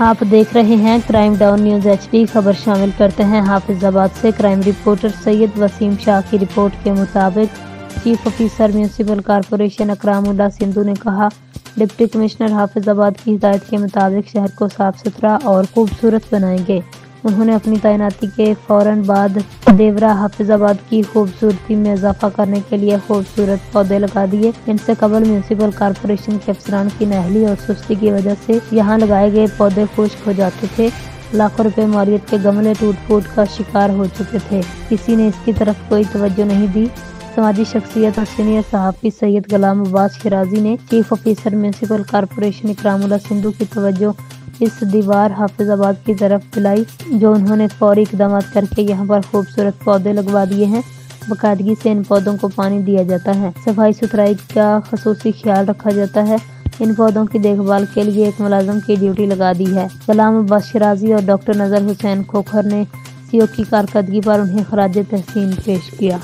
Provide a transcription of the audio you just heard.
आप देख रहे हैं क्राइम डाउन न्यूज HD। खबर शामिल करते हैं हाफिजाबाद से। क्राइम रिपोर्टर सैयद वसीम शाह की रिपोर्ट के मुताबिक chief officer municipal corporation Ikramullah Sindhu ने कहा, डिप्टी कमिश्नर हाफिजाबाद की हिदायत के मुताबिक शहर को साफ सुथरा और खूबसूरत बनाएंगे। उन्होंने अपनी तैनाती के फौरन बाद देवरा हाफिजाबाद की खूबसूरती में इजाफा करने के लिए खूबसूरत पौधे लगा दिए। इनसे कबल म्यूनिसिपल कॉरपोरेशन के अफसरान की नाअहली और सुस्ती की वजह से यहाँ लगाए गए पौधे खुश्क हो जाते थे। लाखों रुपए मालियत के गमले टूट फूट का शिकार हो चुके थे। किसी ने इसकी तरफ कोई तवज्जो नहीं दी। समाजी शख्सियत और सीनियर सहाफ़ी सैयद गुलाम अब्बास शिराजी ने chief officer municipal corporation Ikramullah Sindhu की तवज्जो इस दीवार हाफिजाबाद की तरफ दिलाई, जो उन्होंने फौरी इक़दाम करके यहाँ पर खूबसूरत पौधे लगवा दिए हैं। बाकायदगी से इन पौधों को पानी दिया जाता है, सफाई सुथराई का खसूसी ख्याल रखा जाता है। इन पौधों की देखभाल के लिए एक मुलाजिम की ड्यूटी लगा दी है। गुलाम अब्बास शिराजी और डॉक्टर नजर हुसैन खोखर ने CO की कारकर्दगी पर उन्हें खराज तहसीन पेश किया।